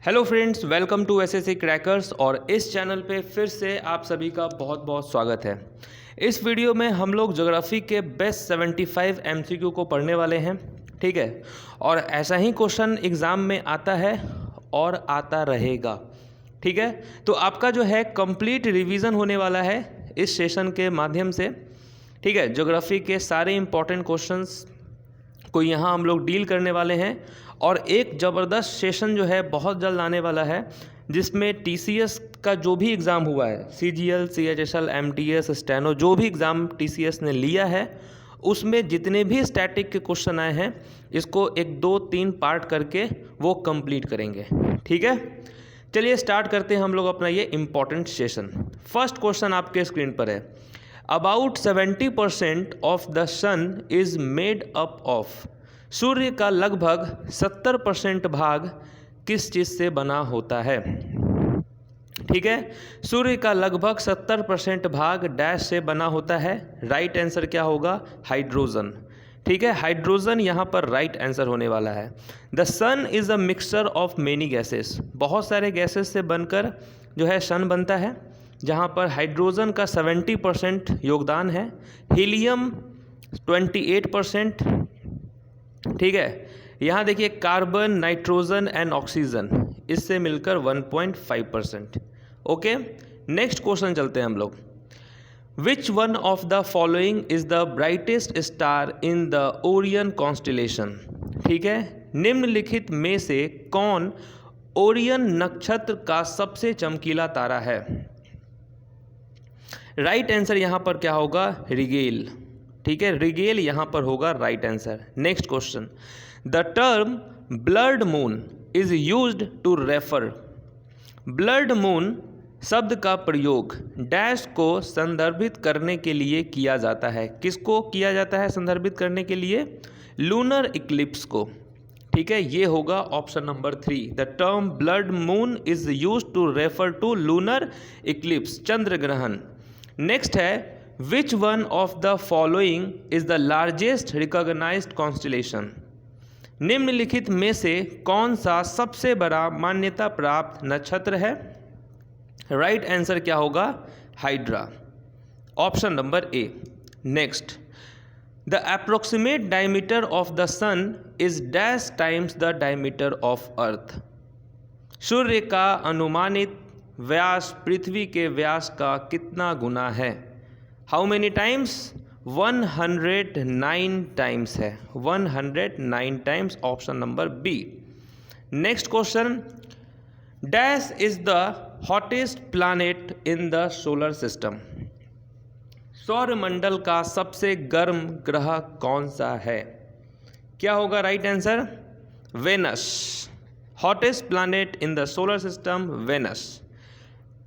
Hello friends, welcome to SSC Crackers. और इस channel पे फिर से आप सभी का बहुत बहुत स्वागत है। इस वीडियो में हम लोग ज्योग्राफी के बेस्ट 75 एमसीक्यू को पढ़ने वाले हैं, ठीक है। और ऐसा ही क्वेश्चन एग्ज़ाम में आता है और आता रहेगा, ठीक है। तो आपका जो है कंप्लीट रिवीजन होने वाला है इस सेशन के माध्यम से, ठीक है। ज्योग्राफी के सारे इंपॉर्टेंट क्वेश्चंस को यहाँ हम लोग डील करने वाले हैं। और एक ज़बरदस्त सेशन जो है बहुत जल्द आने वाला है, जिसमें टीसीएस का जो भी एग्ज़ाम हुआ है, सीजीएल, सीएचएसएल, एमटीएस, स्टेनो, जो भी एग्ज़ाम टीसीएस ने लिया है, उसमें जितने भी स्टैटिक के क्वेश्चन आए हैं, इसको 1, 2, 3 पार्ट करके वो कंप्लीट करेंगे, ठीक है। चलिए स्टार्ट करते हैं हम लोग अपना ये इम्पॉर्टेंट सेशन। फर्स्ट क्वेश्चन आपके स्क्रीन पर है। About 70% of the sun is made up of. सूर्य का लगभग 70% भाग किस चीज़ से बना होता है, ठीक है। सूर्य का लगभग 70% भाग डैश से बना होता है। राइट आंसर क्या होगा? हाइड्रोजन, ठीक है। हाइड्रोजन यहाँ पर राइट आंसर होने वाला है। The sun is a mixture of many gases. बहुत सारे गैसेस से बनकर जो है सन बनता है, जहाँ पर हाइड्रोजन का 70% योगदान है, हीलियम 28%, ठीक है। यहाँ देखिए कार्बन, नाइट्रोजन एंड ऑक्सीजन, इससे मिलकर 1.5%। ओके, नेक्स्ट क्वेश्चन चलते हैं हम लोग। विच one of the following is the brightest star in the Orion constellation, ठीक है। निम्नलिखित में से कौन ओरियन नक्षत्र का सबसे चमकीला तारा है? राइट आंसर यहाँ पर क्या होगा? रिगेल, ठीक है। रिगेल यहाँ पर होगा right answer. Next question. The term blood moon is used to refer. Blood moon शब्द का प्रयोग डैश को संदर्भित करने के लिए किया जाता है। किसको किया जाता है संदर्भित करने के लिए? लूनर इक्लिप्स को, ठीक है। ये होगा option number 3। The term blood moon is used to refer to lunar eclipse, चंद्र ग्रहण। नेक्स्ट है, which one of the following is the largest recognised constellation. निम्नलिखित में से कौन सा सबसे बड़ा मान्यता प्राप्त नक्षत्र है? राइट आंसर क्या होगा? Hydra, option number A. Next, the approximate diameter of the sun is dash times the diameter of earth. सूर्य का अनुमानित व्यास पृथ्वी के व्यास का कितना गुना है? How many times? 109 टाइम्स है, 109 times, option number B. Next question. Dash is the hottest planet in the solar system. सौरमंडल का सबसे गर्म ग्रह कौन सा है? क्या होगा right answer? Venus. Hottest planet in the solar system, Venus.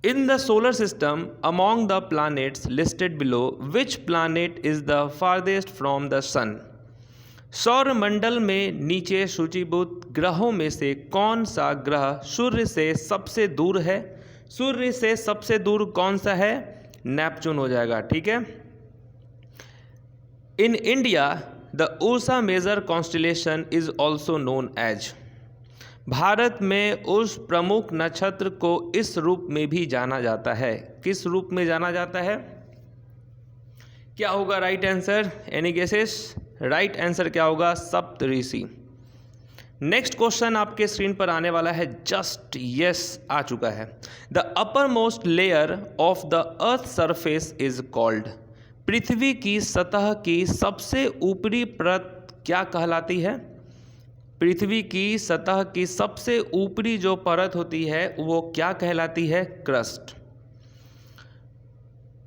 In the solar system, among the planets listed below, which planet is the farthest from the sun? सौरमंडल में नीचे सूचीबद्ध ग्रहों में से कौन सा ग्रह सूर्य से सबसे दूर है? सूर्य से सबसे दूर कौन सा है? नेपच्यून हो जाएगा, ठीक है। In India the Ursa Major constellation is also known as. Bharat में उस प्रमुख नक्षत्र को इस रूप में भी जाना जाता है। किस रूप में जाना जाता है? क्या होगा right answer? Any guesses? Right answer क्या होगा? सप्तऋषि। नेक्स्ट क्वेश्चन आपके स्क्रीन पर आने वाला है। जस्ट यस आ चुका है। The upper most layer of the earth surface is called. पृथ्वी की सतह की सबसे ऊपरी परत क्या कहलाती है? पृथ्वी की सतह की सबसे ऊपरी जो परत होती है वो क्या कहलाती है? Crust.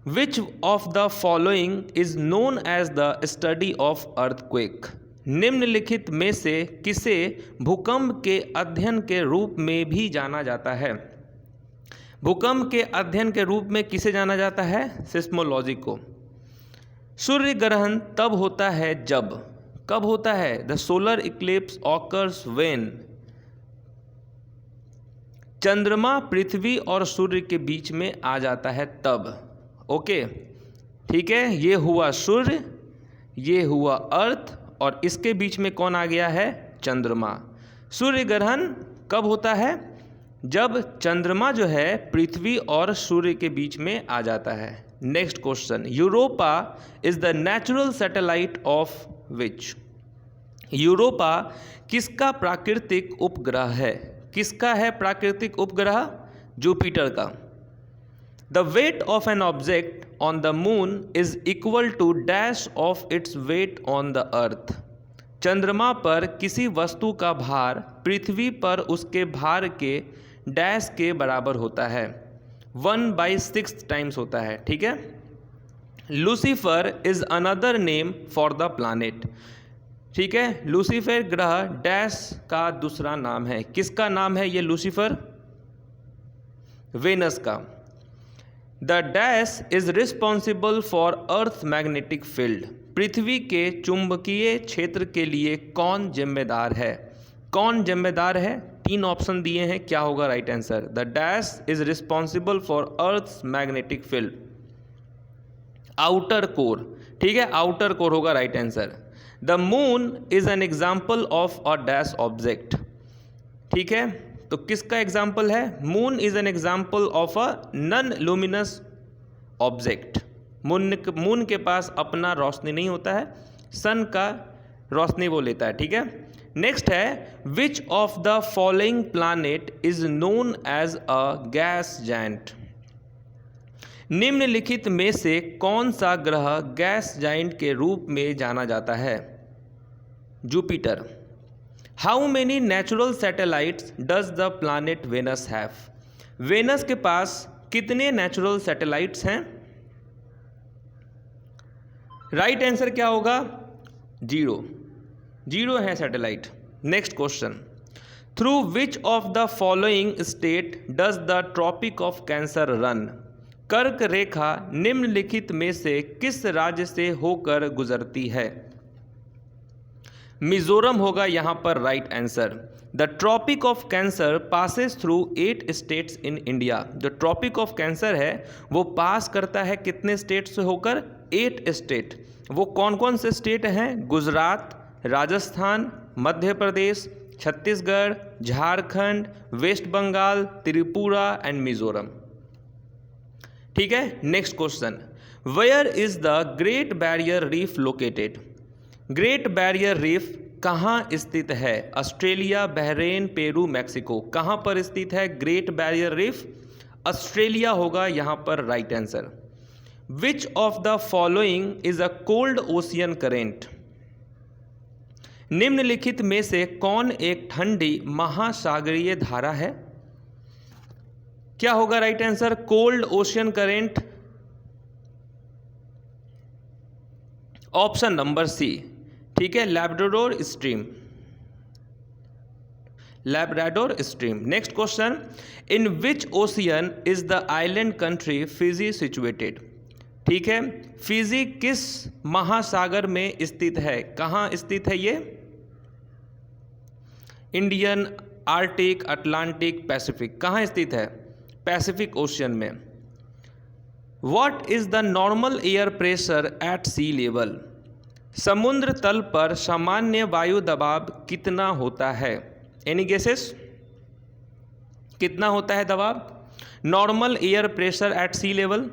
Which of the following is known as the study of earthquake. निम्नलिखित में से किसे भूकंप के अध्ययन के रूप में भी जाना जाता है? भूकंप के अध्ययन के रूप में किसे जाना जाता है? सिस्मोलॉजी को। सूर्य ग्रहण तब होता है जब, कब होता है? The solar Eclipse occurs when. चंद्रमा पृथ्वी और सूर्य के बीच में आ जाता है तब। ओके, ठीक है। ये हुआ सूर्य, ये हुआ अर्थ, और इसके बीच में कौन आ गया है? चंद्रमा। सूर्य ग्रहण कब होता है? जब चंद्रमा जो है पृथ्वी और सूर्य के बीच में आ जाता है। Next question, Europa is the natural satellite of which? Europa किसका प्राकृतिक उपग्रह है? किसका है प्राकृतिक उपग्रह? जुपिटर का। The weight of an object on the moon is equal to dash of its weight on the earth. चंद्रमा पर किसी वस्तु का भार पृथ्वी पर उसके भार के डैश के बराबर होता है, 1/6 टाइम्स होता है। ठीक है। Lucifer is another name for the planet. ठीक है, लूसीफर ग्रह डैश का दूसरा नाम है। किसका नाम है ये लूसीफर? वेनस का। The dash is responsible for earth magnetic field. पृथ्वी के चुंबकीय क्षेत्र के लिए कौन जिम्मेदार है? कौन जिम्मेदार है? 3 ऑप्शन दिए हैं, क्या होगा right answer? The dash is responsible for earth magnetic field. Outer core. ठीक है, आउटर कोर होगा right answer. The moon is an example of a dash object. ठीक है, तो किसका एग्जाम्पल है? Moon is an example of a non luminous object. Moon के पास अपना रोशनी नहीं होता है, सन का रोशनी वो लेता है। ठीक है। नेक्स्ट है, which of the following planet is known as a gas giant? निम्नलिखित में से कौन सा ग्रह गैस जायंट के रूप में जाना जाता है? Jupiter. How many natural satellites does the planet Venus have? Venus के पास कितने नेचुरल सैटेलाइट्स हैं? राइट आंसर क्या होगा? 0 है satellite. Next question, through which of the following state does the Tropic of Cancer run? कर्क रेखा निम्नलिखित में से किस राज्य से होकर गुजरती है? मिजोरम होगा यहां पर right answer. The Tropic of Cancer passes through 8 states in India. जो ट्रॉपिक ऑफ कैंसर है वो पास करता है कितने स्टेट से होकर? 8 स्टेट। वो कौन कौन से स्टेट हैं? Gujarat, Rajasthan, Madhya Pradesh, Chhattisgarh, Jharkhand, West Bengal, Tripura and Mizoram. ठीक है। Next question, where is the Great Barrier Reef located? Great Barrier Reef कहाँ स्थित है? Australia, Bahrain, Peru, Mexico. कहाँ पर स्थित है ग्रेट बैरियर रीफ? ऑस्ट्रेलिया होगा यहाँ पर right answer. Which of the following is a cold ocean current? निम्नलिखित में से कौन एक ठंडी महासागरीय धारा है? क्या होगा right answer? Cold ocean current. Option number C. ठीक है, Labrador stream. Labrador stream. Next question, in which ocean is the island country Fiji situated? ठीक है, फिजी किस महासागर में स्थित है? कहाँ स्थित है ये? Indian, Arctic, Atlantic, Pacific. कहाँ स्थित है? पैसिफिक ओशियन में। What is the normal air pressure at sea level? समुद्र तल पर सामान्य वायु दबाव कितना होता है? Any guesses? कितना होता है दबाव? Normal air pressure at sea level?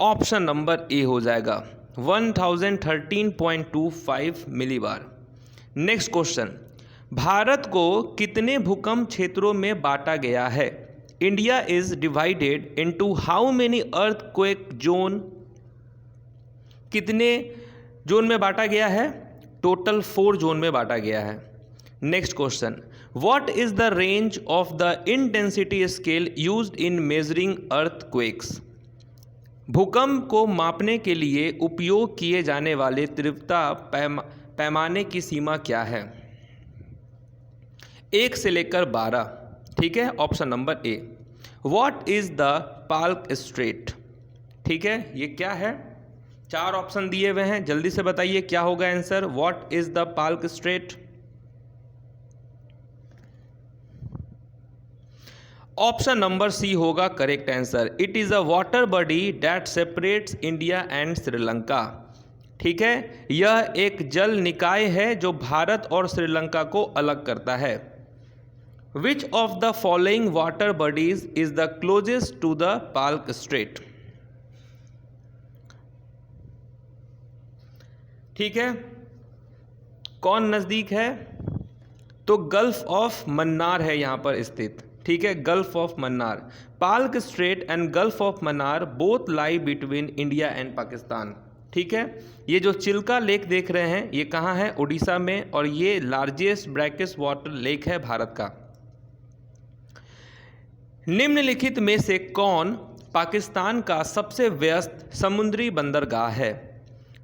Option number A हो जाएगा, 1013.25 मिलीबार। नेक्स्ट क्वेश्चन, भारत को कितने भूकंप क्षेत्रों में बांटा गया है? India is divided into how many earthquake zone? कितने जोन में बांटा गया है? टोटल 4 जोन में बांटा गया है। Next question, what is the range of the intensity scale used in measuring earthquakes? भूकंप को मापने के लिए उपयोग किए जाने वाले तीव्रता पैमाने की सीमा क्या है? 1 से लेकर 12। ठीक है, option number A. What is the Palk Strait? ठीक है, ये क्या है? 4 ऑप्शन दिए हुए हैं, जल्दी से बताइए क्या होगा answer. What is the Palk strait? Option number C होगा correct answer. It is a water body that separates India and Sri Lanka. ठीक है, यह एक जल निकाय है जो भारत और श्रीलंका को अलग करता है। Which of the following water bodies is the closest to the Palk Strait? ठीक है, कौन नज़दीक है? तो गल्फ ऑफ मन्नार है यहाँ पर स्थित। ठीक है, gulf of Mannar, Palk straight and gulf of Mannar both lie between India and Pakistan. ठीक है, ये जो चिल्का लेक देख रहे हैं ये कहाँ है? उड़ीसा में, और ये लार्जेस्ट ब्रैकिश वाटर लेक है भारत का। निम्नलिखित में से कौन पाकिस्तान का सबसे व्यस्त समुद्री बंदरगाह है?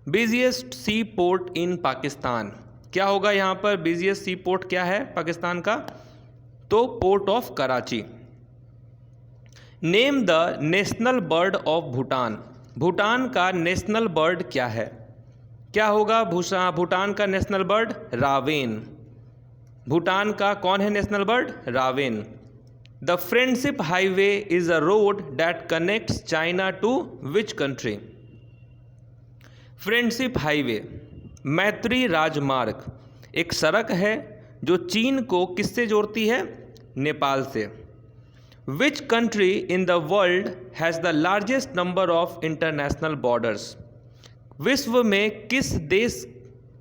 Busiest sea port in Pakistan, क्या होगा यहाँ पर? बिजिएस्ट सी पोर्ट क्या है पाकिस्तान का? तो port of Karachi. Name the national bird of Bhutan, Bhutan का नेशनल बर्ड क्या है? क्या होगा भूटान का नेशनल बर्ड? रावेन। भूटान का कौन है national bird? Raven. The friendship highway is a road that connects China to which country? Friendship highway, मैत्री राजमार्ग, एक सड़क है जो चीन को किससे जोड़ती है? नेपाल से। Which country in the world has the largest number of international borders? विश्व में किस देश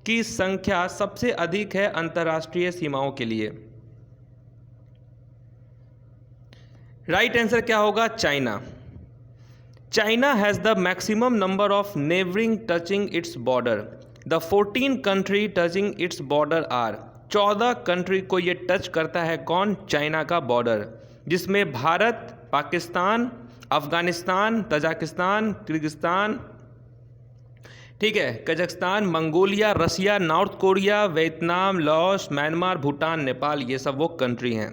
की संख्या सबसे अधिक है अंतर्राष्ट्रीय सीमाओं के लिए? राइट आंसर क्या होगा? China. China has the maximum number of neighboring touching its border. The 14 country touching its border are, 14 country को ये टच करता है कौन? चाइना का बॉर्डर, जिसमें भारत, पाकिस्तान, अफगानिस्तान, तजाकिस्तान, किर्गिस्तान, ठीक है, Kazakhstan, Mongolia, Russia, North Korea, Vietnam, Laos, Myanmar, Bhutan, Nepal, ये सब वो कंट्री हैं।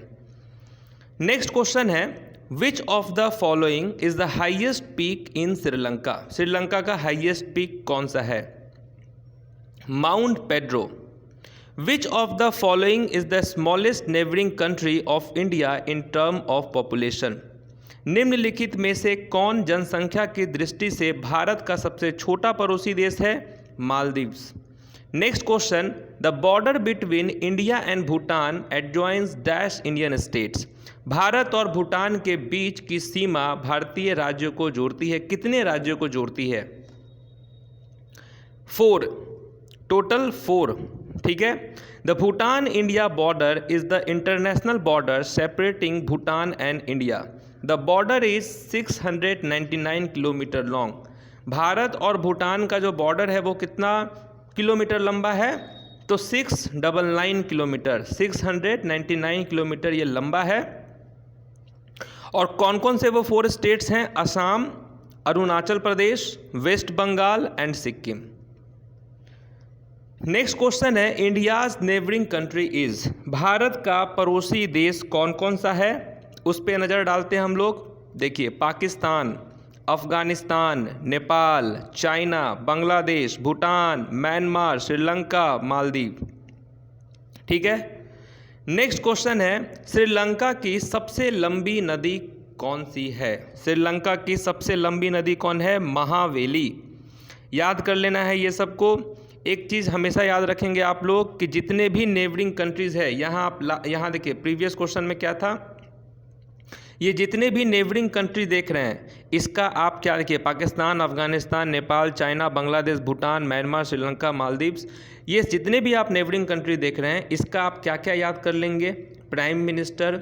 नेक्स्ट क्वेश्चन है, which of the following is the highest peak in Sri Lanka? Sri Lanka का हाइएस्ट पीक कौन सा है? Mount Pedro. Which of the following is the smallest neighbouring country of India in term of population? निम्नलिखित में से कौन जनसंख्या की दृष्टि से भारत का सबसे छोटा पड़ोसी देश है? Maldives. Next question, the border between India and Bhutan adjoins dash Indian states? Bharat और भूटान के बीच की सीमा भारतीय राज्यों को जोड़ती है, कितने राज्यों को जोड़ती है? 4, टोटल 4। ठीक है, the Bhutan India border is the international border separating Bhutan and India. The border is 699 kilometre long. Bharat और भूटान का जो बॉर्डर है वो कितना किलोमीटर लंबा है? तो 699 किलोमीटर, 699 किलोमीटर ये लंबा है। और कौन कौन से वो 4 स्टेट्स हैं? Assam, Arunachal Pradesh, West Bengal and Sikkim. Next question है, India's neighbouring country is? Bharat का पड़ोसी देश कौन कौन सा है? उस पर नज़र डालते हैं हम लोग। देखिए, पाकिस्तान, अफगानिस्तान, नेपाल, चाइना, बांग्लादेश, भूटान, म्यांमार, श्रीलंका, मालदीव। ठीक है, नेक्स्ट क्वेश्चन है, श्रीलंका की सबसे लंबी नदी कौन सी है? श्रीलंका की सबसे लंबी नदी कौन है? महावेली। याद कर लेना है ये सबको। एक चीज़ हमेशा याद रखेंगे आप लोग कि जितने भी नेबरिंग कंट्रीज़ है, यहाँ देखिए प्रीवियस क्वेश्चन में क्या था, ये जितने भी नेबरिंग कंट्री देख रहे हैं इसका आप क्या देखिए, पाकिस्तान, अफगानिस्तान, नेपाल, चाइना, बांग्लादेश, भूटान, म्यांमार, श्रीलंका, मालदीव्स, ये जितने भी आप नेबरिंग कंट्री देख रहे हैं इसका आप क्या क्या याद कर लेंगे? प्राइम मिनिस्टर,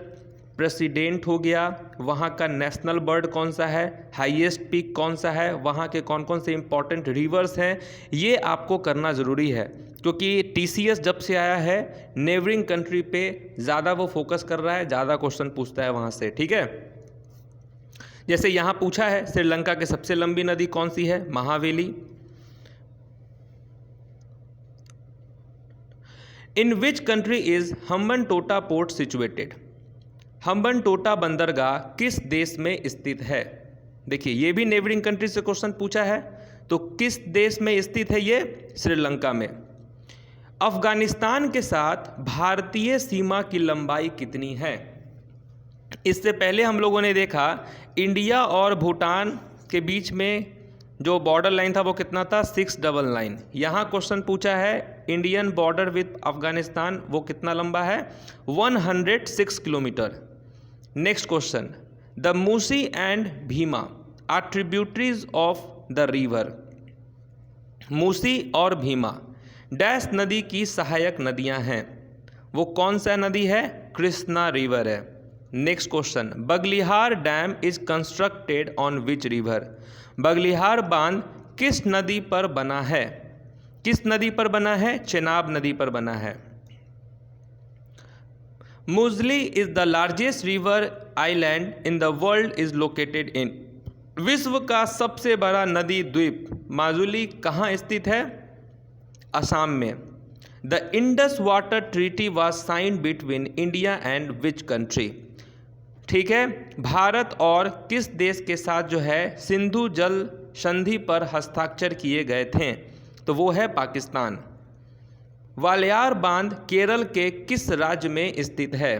प्रेसिडेंट हो गया, वहाँ का नेशनल बर्ड कौन सा है, हाईएस्ट पीक कौन सा है, वहाँ के कौन कौन से इंपॉर्टेंट रिवर्स हैं, ये आपको करना ज़रूरी है। क्योंकि टीसीएस जब से आया है नेबरिंग कंट्री पे ज़्यादा वो फोकस कर रहा है, ज़्यादा क्वेश्चन पूछता है वहाँ से। ठीक है, जैसे यहाँ पूछा है श्रीलंका की सबसे लंबी नदी कौन सी है? Mahaweli. In which country is Hambantota port situated? Hambantota बंदरगाह किस देश में स्थित है? देखिए, ये भी नेबरिंग कंट्री से क्वेश्चन पूछा है, तो किस देश में स्थित है ये? श्रीलंका में। अफगानिस्तान के साथ भारतीय सीमा की लंबाई कितनी है? इससे पहले हम लोगों ने देखा इंडिया और भूटान के बीच में जो बॉर्डर लाइन था वो कितना था? 699। यहाँ क्वेश्चन पूछा है इंडियन बॉर्डर विथ अफगानिस्तान वो कितना लंबा है? 106 kilometre. Next question, the Musi and Bhima are tributaries of the river. Musi और भीमा डैश नदी की सहायक नदियां हैं, वो कौन सा नदी है? कृष्णा रिवर है। Next question, Baglihar dam is constructed on which river. Baglihar बांध किस नदी पर बना है? किस नदी पर बना है? चेनाब नदी पर बना है। Majuli is the largest river island in the world is located in. विश्व का सबसे बड़ा नदी द्वीप माजुली कहाँ स्थित है? असम में। The Indus water treaty was signed between India and which country. ठीक है, भारत और किस देश के साथ जो है सिंधु जल संधि पर हस्ताक्षर किए गए थे? तो वो है पाकिस्तान। वालियार बांध केरल के किस राज्य में स्थित है?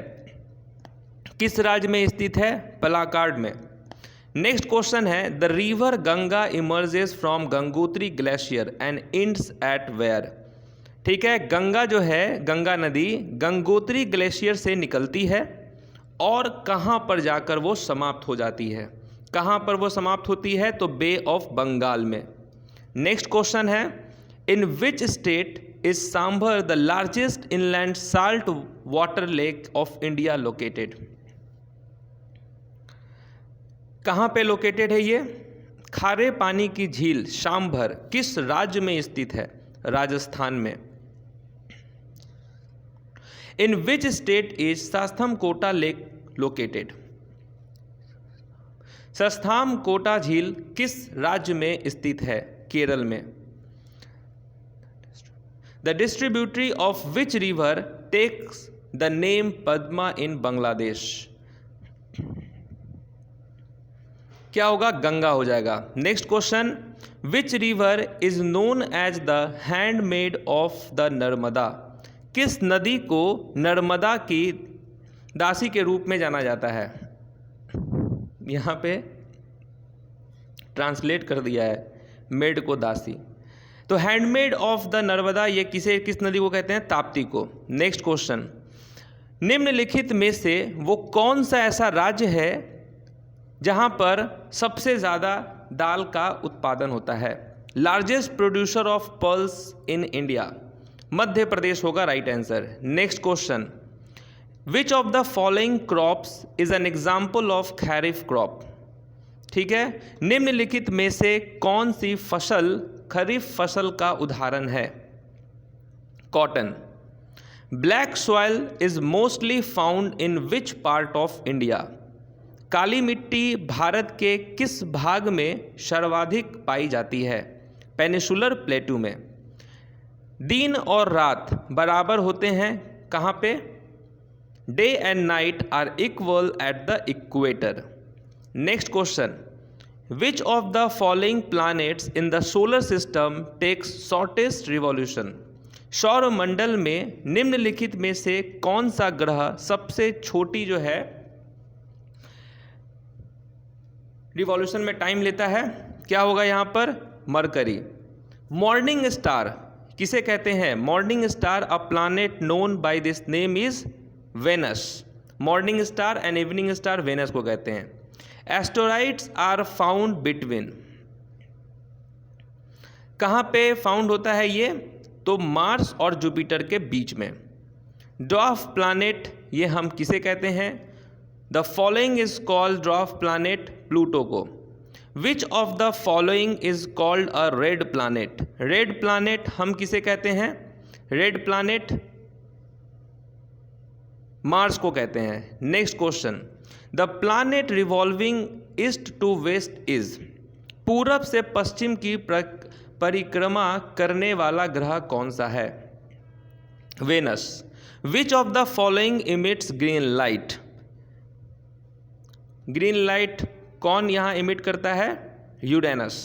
किस राज्य में स्थित है? पलाक्काड में। नेक्स्ट क्वेश्चन है, the river Ganga emerges from Gangotri glacier and ends at where. ठीक है, गंगा जो है, गंगा नदी गंगोत्री ग्लेशियर से निकलती है और कहाँ पर जाकर वो समाप्त हो जाती है? कहाँ पर वो समाप्त होती है? तो बे ऑफ बंगाल में। नेक्स्ट क्वेश्चन है, in which state is Sambhar the largest inland salt water lake of India located. कहाँ पे लोकेटेड है ये? खारे पानी की झील सांभर किस राज्य में स्थित है? राजस्थान में। In which state is Sasthamcotta lake located. Sasthamcotta झील किस राज्य में स्थित है? केरल में। The distributary of which river takes the name Padma in Bangladesh. क्या होगा? गंगा हो जाएगा। Next question, which river is known as the handmaid of the Narmada. किस नदी को नर्मदा की दासी के रूप में जाना जाता है? यहाँ पे ट्रांसलेट कर दिया है मेड को दासी। तो हैंडमेड ऑफ द नर्मदा ये किस नदी को कहते हैं? ताप्ती को। नेक्स्ट क्वेश्चन, निम्नलिखित में से वो कौन सा ऐसा राज्य है जहाँ पर सबसे ज़्यादा दाल का उत्पादन होता है? Largest producer of pulse in India. Madhya Pradesh होगा right answer. Next question, which of the following crops is an example of kharif crop. ठीक है, निम्नलिखित में से कौन सी फसल खरीफ फसल का उदाहरण है? Cotton. Black soil is mostly found in which part of India. काली मिट्टी भारत के किस भाग में सर्वाधिक पाई जाती है? पेनिनसुलर प्लेटू में। दिन और रात बराबर होते हैं कहाँ पे? Day and night are equal at the equator. Next question, which of the following planets in the solar system takes shortest revolution. सौरमंडल में निम्नलिखित में से कौन सा ग्रह सबसे छोटी जो है रिवॉल्यूशन में टाइम लेता है? क्या होगा यहाँ पर? मरकरी। मॉर्निंग स्टार किसे कहते हैं? Morning star a planet known by this name is Venus. Morning star and evening star Venus को कहते हैं। Asteroids are found between. कहाँ पे फाउंड होता है ये? तो मार्स और जुपिटर के बीच में। ड्वार्फ प्लैनेट ये हम किसे कहते हैं? The following is called dwarf planet Pluto को। Which of the following is called a red planet. Red planet हम किसे कहते हैं? रेड प्लैनेट मार्स को कहते हैं। Next question, the planet revolving east to west is. पूरब से पश्चिम की परिक्रमा करने वाला ग्रह कौन सा है? Venus. Which of the following emits green light. Green light कौन यहां इमिट करता है? यूरेनस।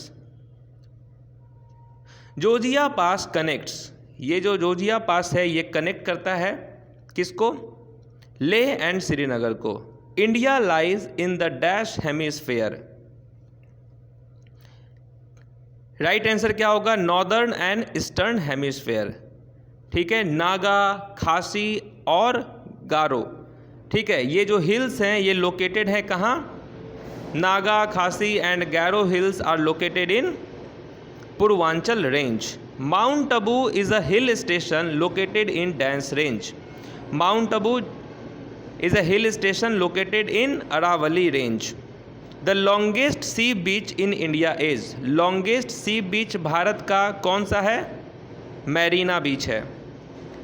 जॉर्जिया पास कनेक्ट्स। ये जो जॉर्जिया पास है ये कनेक्ट करता है किसको? लेह एंड श्रीनगर को। India lies in the dash hemisphere. Right answer क्या होगा? Northern and eastern hemisphere. ठीक है, नागा, खासी और गारो। ठीक है, ये जो हिल्स हैं ये लोकेटेड है कहाँ? Naga, Khasi and Garo hills are located in Purvanchal range. Mount Abu is a hill station located in डैंस range. Mount Abu is a hill station located in Aravalli range. The longest sea beach in India is. Longest sea beach Bharat का कौन सा है? Marina beach है।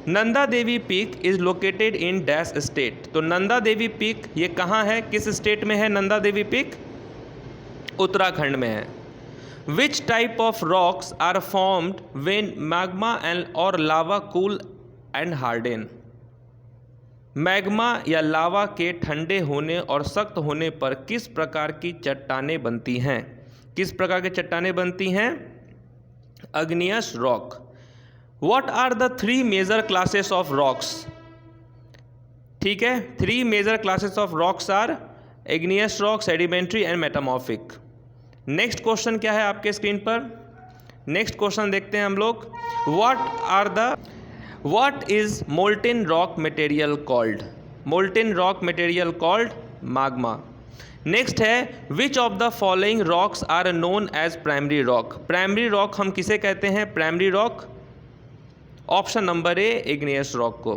Nanda Devi peak is located in dash state. तो Nanda Devi peak ये कहाँ है, किस स्टेट में है नंदा देवी पीक? उत्तराखंड में है। Which type of rocks are formed when magma and और lava cool and harden. Magma या लावा के ठंडे होने और सख्त होने पर किस प्रकार की चट्टानें बनती हैं? किस प्रकार की चट्टानें बनती हैं? अग्नियस rock. What are the three major classes of rocks? ठीक है, three major classes of rocks are igneous rock, sedimentary and metamorphic. Next question क्या है आपके स्क्रीन पर? नेक्स्ट क्वेश्चन देखते हैं हम लोग। What is molten rock material called? Molten rock material called magma. Next है which of the following rocks are known as primary rock? Primary rock हम किसे कहते हैं? Primary rock option number A igneous rock को।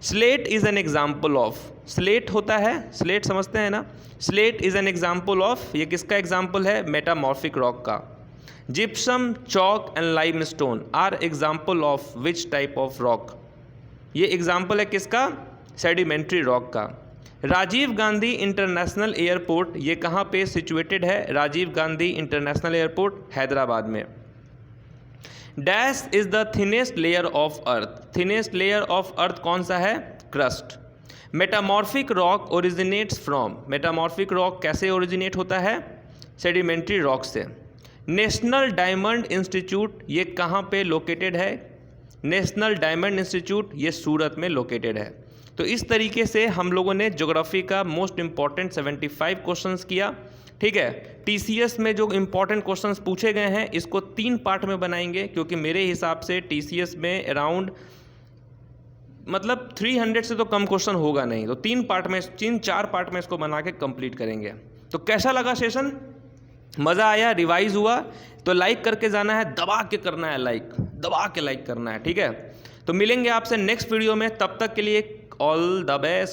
Slate is an example of. Slate होता है, slate समझते हैं ना? Slate is an example of, ये किसका एग्जाम्पल है? मेटामॉर्फिक रॉक का। Gypsum, chalk and limestone are example of which type of rock? ये एग्जाम्पल है किसका? सेडिमेंट्री रॉक का। राजीव गांधी इंटरनेशनल एयरपोर्ट ये कहाँ पे सिचुएटेड है? राजीव गांधी इंटरनेशनल एयरपोर्ट हैदराबाद में। Dash is the thinnest layer of earth. Thinnest layer of earth कौन सा है? Crust. Metamorphic rock originates from. Metamorphic rock कैसे ओरिजिनेट होता है? सेडिमेंट्री रॉक से। नेशनल डायमंड इंस्टीट्यूट ये कहाँ पे लोकेटेड है? नेशनल डायमंड इंस्टीट्यूट ये सूरत में लोकेटेड है। तो इस तरीके से हम लोगों ने ज्योग्राफी का मोस्ट इंपॉर्टेंट 75 क्वेश्चंस किया। ठीक है, टीसीएस में जो इंपॉर्टेंट क्वेश्चंस पूछे गए हैं इसको 3 पार्ट में बनाएंगे, क्योंकि मेरे हिसाब से टीसीएस में अराउंड मतलब 300 से तो कम क्वेश्चन होगा नहीं, तो 3 पार्ट में 3-4 पार्ट में इसको बना के कंप्लीट करेंगे। तो कैसा लगा सेशन? मज़ा आया? रिवाइज हुआ? तो लाइक करके जाना है, दबा के करना है लाइक, दबा के लाइक करना है। ठीक है, तो मिलेंगे आपसे नेक्स्ट वीडियो में, तब तक के लिए ऑल द बेस्ट।